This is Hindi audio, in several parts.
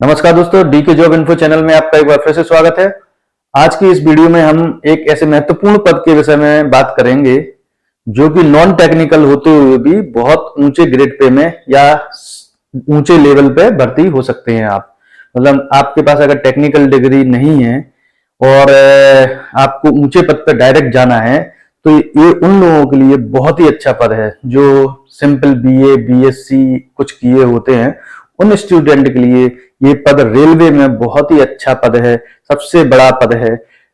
नमस्कार दोस्तों, डी के जॉब इन्फो चैनल में आपका एक बार फिर से स्वागत है। आज की इस वीडियो में हम एक ऐसे महत्वपूर्ण पद के विषय में बात करेंगे जो कि नॉन टेक्निकल होते हुए भी बहुत ऊंचे ग्रेड पे में या ऊंचे लेवल पे भर्ती हो सकते हैं। आप मतलब आपके पास अगर टेक्निकल डिग्री नहीं है और आपको ऊंचे पद पर डायरेक्ट जाना है तो ये उन लोगों के लिए बहुत ही अच्छा पद है जो सिंपल बीए बीएससी कुछ किए होते हैं। उन स्टूडेंट के लिए ये पद रेलवे में बहुत ही अच्छा पद है, सबसे बड़ा पद है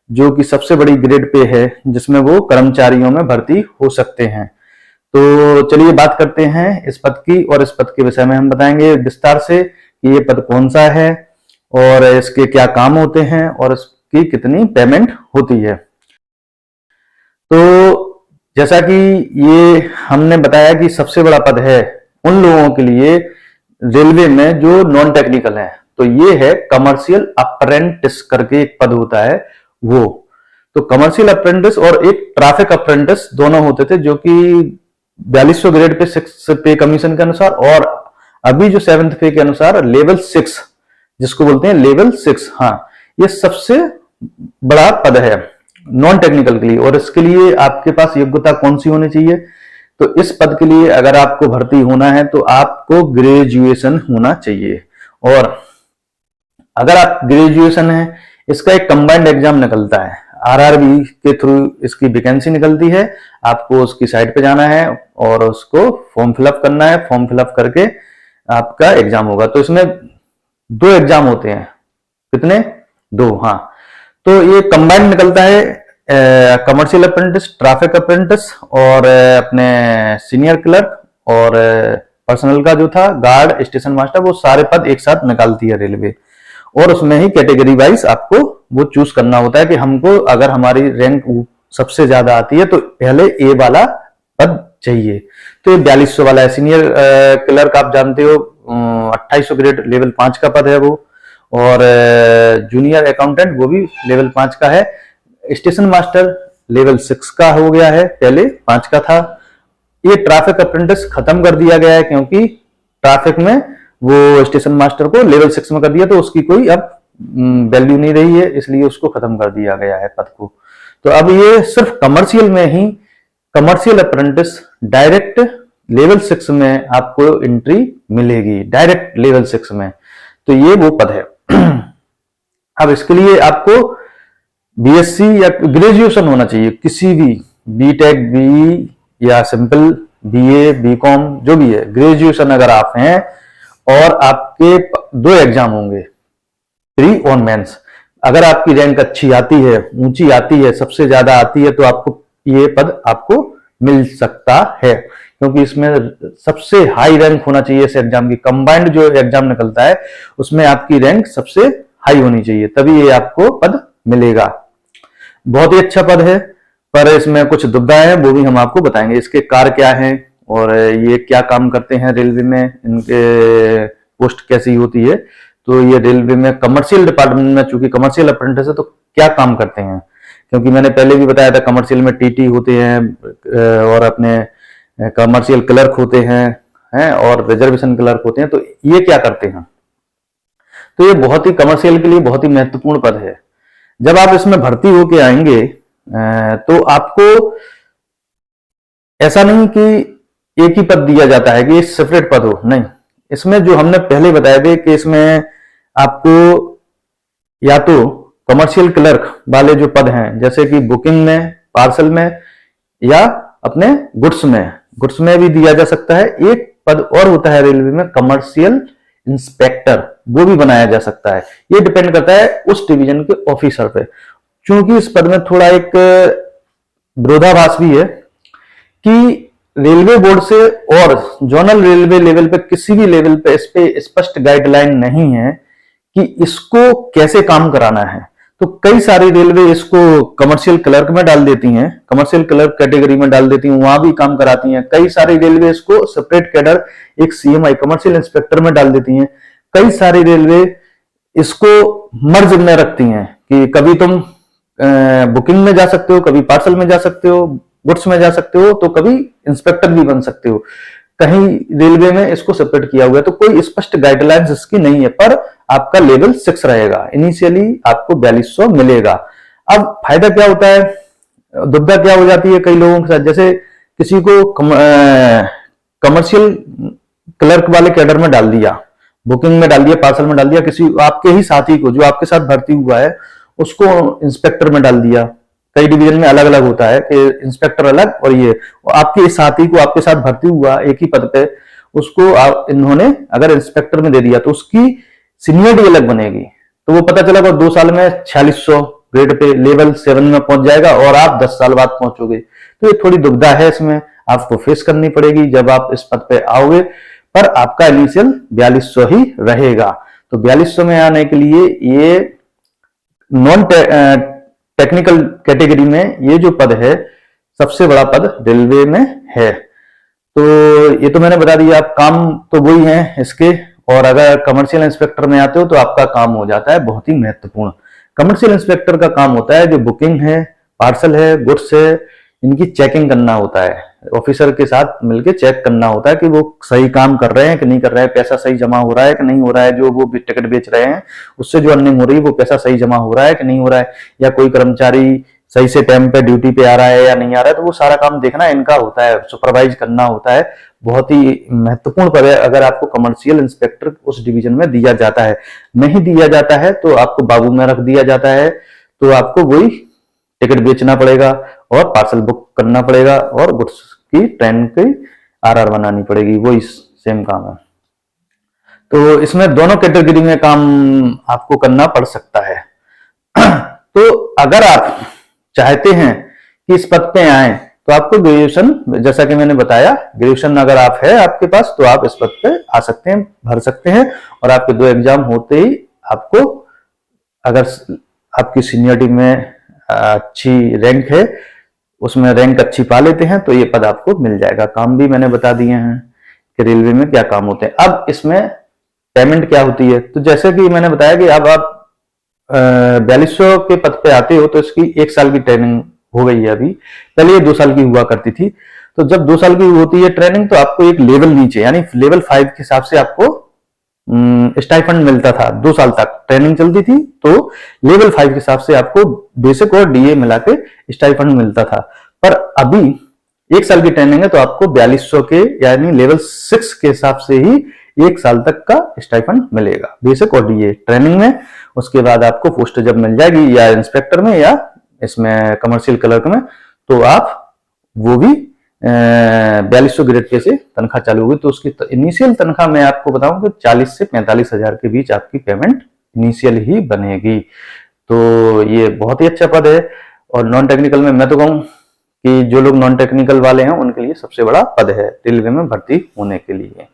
जो कि सबसे बड़ी ग्रेड पे है जिसमें वो कर्मचारियों में भर्ती हो सकते हैं। तो चलिए बात करते हैं इस पद की, और इस पद के विषय में हम बताएंगे विस्तार से कि ये पद कौन सा है और इसके क्या काम होते हैं और इसकी कितनी पेमेंट होती है। तो जैसा कि ये हमने बताया कि सबसे बड़ा पद है उन लोगों के लिए रेलवे में जो नॉन टेक्निकल है, तो ये है कमर्शियल अप्रेंटिस करके एक पद होता है वो। तो कमर्शियल अप्रेंटिस और एक ट्रैफिक अप्रेंटिस दोनों होते थे जो कि 4200 ग्रेड पे 6 पे कमीशन के अनुसार, और अभी जो 7th पे के अनुसार लेवल 6 जिसको बोलते हैं लेवल 6, हाँ ये सबसे बड़ा पद है नॉन टेक्निकल के लिए। और इसके लिए आपके पास योग्यता कौन सी होनी चाहिए? तो इस पद के लिए अगर आपको भर्ती होना है तो आपको ग्रेजुएशन होना चाहिए, और अगर आप ग्रेजुएशन है, इसका एक कंबाइंड एग्जाम निकलता है, आरआरबी के थ्रू इसकी वैकेंसी निकलती है। आपको उसकी साइट पे जाना है और उसको फॉर्म फिलअप करना है, फॉर्म फिलअप करके आपका एग्जाम होगा। तो इसमें 2 एग्जाम होते हैं, कितने? 2, हाँ। तो ये कंबाइंड निकलता है, कमर्शियल अप्रेंटिस, ट्रैफिक अप्रेंटिस और अपने सीनियर क्लर्क और पर्सनल का जो था गार्ड, स्टेशन मास्टर, वो सारे पद एक साथ निकालती है रेलवे। और उसमें ही कैटेगरी वाइज आपको वो चूज करना होता है कि हमको अगर हमारी रैंक सबसे ज्यादा आती है तो पहले ए वाला पद चाहिए। तो ये 4200 वाला है। सीनियर क्लर्क आप जानते हो 2800 ग्रेड लेवल 5 का पद है वो, और जूनियर अकाउंटेंट वो भी लेवल 5 का है। स्टेशन मास्टर लेवल 6 का हो गया है, पहले 5 का था। ये ट्रैफिक अप्रेंटिस खत्म कर दिया गया है क्योंकि ट्रैफिक में वो स्टेशन मास्टर को लेवल 6 में कर दिया तो उसकी कोई अब वैल्यू नहीं रही है, इसलिए उसको खत्म कर दिया गया है पद को। तो अब ये सिर्फ कमर्शियल में ही कमर्शियल अप्रेंटिस डायरेक्ट लेवल 6 में आपको एंट्री मिलेगी, डायरेक्ट लेवल 6 में। तो ये वो पद है। अब इसके लिए आपको बीएससी या ग्रेजुएशन होना चाहिए, किसी भी बीटेक, बी या सिंपल बीए, बीकॉम जो भी है, ग्रेजुएशन अगर आप हैं और आपके 2 एग्जाम होंगे, प्री और मेंस। अगर आपकी रैंक अच्छी आती है, ऊंची आती है, सबसे ज्यादा आती है, तो आपको ये पद आपको मिल सकता है क्योंकि इसमें सबसे हाई रैंक होना चाहिए इस एग्जाम की। कंबाइंड जो एग्जाम निकलता है उसमें आपकी रैंक सबसे हाई होनी चाहिए, तभी ये आपको पद मिलेगा। बहुत ही अच्छा पद है, पर इसमें कुछ दुविधाएं हैं, वो भी हम आपको बताएंगे। इसके कार्य क्या हैं और ये क्या काम करते हैं रेलवे में, इनके पोस्ट कैसी होती है। तो ये रेलवे में कमर्शियल डिपार्टमेंट में, चूंकि कमर्शियल अप्रेंटिस है तो क्या काम करते हैं, क्योंकि मैंने पहले भी बताया था कमर्शियल में टीटी होते हैं और अपने कमर्शियल क्लर्क होते हैं और रिजर्वेशन क्लर्क होते हैं। तो ये क्या करते हैं? तो ये बहुत ही कमर्शियल के लिए बहुत ही महत्वपूर्ण पद है। जब आप इसमें भर्ती होके आएंगे तो आपको ऐसा नहीं कि एक ही पद दिया जाता है कि सेपरेट पद हो, नहीं। इसमें जो हमने पहले बताया थे कि इसमें आपको या तो कमर्शियल क्लर्क वाले जो पद हैं, जैसे कि बुकिंग में, पार्सल में या अपने गुड्स में भी दिया जा सकता है। एक पद और होता है रेलवे में कमर्शियल इंस्पेक्टर, वो भी बनाया जा सकता है। ये डिपेंड करता है उस डिवीजन के ऑफिसर पे। क्योंकि इस पद में थोड़ा एक विरोधाभास भी है कि रेलवे बोर्ड से और जोनल रेलवे लेवल पे किसी भी लेवल पे इस पे स्पष्ट गाइडलाइन नहीं है कि इसको कैसे काम कराना है। तो कई सारी रेलवे इसको कमर्शियल क्लर्क में डाल देती हैं, कमर्शियल क्लर्क कैटेगरी में डाल देती हैं, वहां भी काम कराती हैं। कई सारी रेलवे इसको सेपरेट कैडर एक सीएमआई कमर्शियल इंस्पेक्टर में डाल देती हैं। कई सारी रेलवे इसको मर्ज में रखती हैं कि कभी तुम बुकिंग में जा सकते हो, कभी पार्सल में जा सकते हो, गुड्स में जा सकते हो, तो कभी इंस्पेक्टर भी बन सकते हो। कहीं रेलवे में इसको सेपरेट किया हुआ है, तो कोई स्पष्ट गाइडलाइंस इसकी नहीं है। पर आपका लेवल 6 रहेगा। इनिशियली आपको 4200 मिलेगा। अब फायदा क्या होता है, दुविधा क्या हो जाती है कई लोगों के साथ, जैसे किसी को कमर्शियल क्लर्क वाले कैडर में डाल दिया, बुकिंग में डाल दिया, पार्सल में डाल दिया, किसी आपके ही साथी को जो आपके साथ भर्ती हुआ है उसको इंस्पेक्टर में डाल दिया। कई डिवीजन में अलग अलग होता है कि इंस्पेक्टर अलग और ये आपके साथी को आपके साथ भर्ती हुआ एक ही पद पे, उसको इन्होंने अगर इंस्पेक्टर में दे दिया तो उसकी सीनियरिटी अलग बनेगी। तो वो पता चला 2 साल में 4600 ग्रेड पे लेवल 7 में पहुंच जाएगा और आप 10 साल बाद पहुंचोगे। तो ये थोड़ी दुविधा है, इसमें आपको फेस करनी पड़ेगी जब आप इस पद पे आओगे। पर आपका इनिशियल 4200 ही रहेगा। तो 4200 में आने के लिए ये नॉन टेक्निकल कैटेगरी में ये जो पद है सबसे बड़ा पद रेलवे में है। तो ये तो मैंने बता दिया, आप काम तो वही है इसके। और अगर कमर्शियल इंस्पेक्टर में आते हो तो आपका काम हो जाता है बहुत ही महत्वपूर्ण। कमर्शियल इंस्पेक्टर का काम होता है जो बुकिंग है, पार्सल है, गुड्स है, इनकी चेकिंग करना होता है। ऑफिसर के साथ मिलकर चेक करना होता है कि वो सही काम कर रहे हैं कि नहीं कर रहे हैं, पैसा सही जमा हो रहा है कि नहीं हो रहा है, जो वो टिकट बेच रहे हैं उससे जो अर्निंग हो रही है वो पैसा सही जमा हो रहा है कि नहीं हो रहा है, या कोई कर्मचारी सही से टाइम पे ड्यूटी पे आ रहा है या नहीं आ रहा है। तो वो सारा काम देखना इनका होता है, सुपरवाइज करना होता है। बहुत ही महत्वपूर्ण पद है। अगर आपको कमर्शियल इंस्पेक्टर उस डिवीजन में दिया जाता है, नहीं दिया जाता है तो आपको बाबू में रख दिया जाता है, तो आपको वही टिकट बेचना पड़ेगा और पार्सल बुक करना पड़ेगा और गुड्स की ट्रेन की आरआर बनानी पड़ेगी, वही सेम काम है। तो इसमें दोनों कैटेगरी में काम आपको करना पड़ सकता है। तो अगर आप चाहते हैं कि इस पद पे आए तो आपको ग्रेजुएशन, जैसा कि मैंने बताया, ग्रेजुएशन अगर आप है आपके पास तो आप इस पद पे आ सकते हैं, भर सकते हैं। और आपके 2 एग्जाम होते ही आपको, अगर आपकी सीनियरिटी में अच्छी रैंक है, उसमें रैंक अच्छी पा लेते हैं तो ये पद आपको मिल जाएगा। काम भी मैंने बता दिए हैं कि रेलवे में क्या काम होते हैं। अब इसमें पेमेंट क्या होती है, तो जैसे कि मैंने बताया कि अब आप 4200 के पद पे आते हो तो इसकी 1 साल की ट्रेनिंग हो गई है। अभी पहले ये 2 साल की हुआ करती थी। तो जब 2 साल की होती है ट्रेनिंग तो आपको एक लेवल नीचे यानी लेवल 5 के हिसाब से आपको स्टाइफंड मिलता था। 2 साल तक ट्रेनिंग चलती थी तो लेवल 5 के हिसाब से आपको बेसिक और डीए मिला के स्टाइफंड मिलता था। पर अभी 1 साल की ट्रेनिंग है तो आपको 4200 के यानी लेवल 6 के हिसाब से ही 1 साल तक का स्टाइफंड मिलेगा, बेसिक और डीए ट्रेनिंग में। उसके बाद आपको पोस्ट जब मिल जाएगी या इंस्पेक्टर में या इसमें कमर्शियल क्लर्क में, तो आप वो भी 4200 ग्रेड पे से तनख्वाह चालू होगी। तो उसकी इनिशियल तनख्वाह मैं आपको बताऊं कि 40 से 45 हजार के बीच आपकी पेमेंट इनिशियल ही बनेगी। तो ये बहुत ही अच्छा पद है। और नॉन टेक्निकल में मैं तो कहूं कि जो लोग नॉन टेक्निकल वाले हैं उनके लिए सबसे बड़ा पद है रेलवे में भर्ती होने के लिए।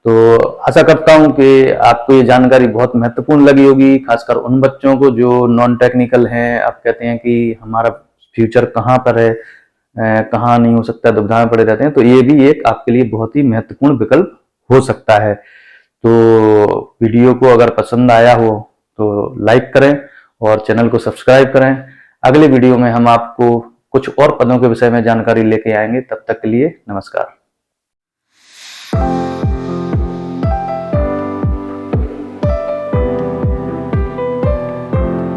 तो आशा करता हूं कि आपको ये जानकारी बहुत महत्वपूर्ण लगी होगी, खासकर उन बच्चों को जो नॉन टेक्निकल हैं। आप कहते हैं कि हमारा फ्यूचर कहाँ पर है, कहाँ नहीं हो सकता, दुविधा में पड़े रहते हैं, तो ये भी एक आपके लिए बहुत ही महत्वपूर्ण विकल्प हो सकता है। तो वीडियो को अगर पसंद आया हो तो लाइक करें और चैनल को सब्सक्राइब करें। अगले वीडियो में हम आपको कुछ और पदों के विषय में जानकारी लेके आएंगे। तब तक के लिए नमस्कार।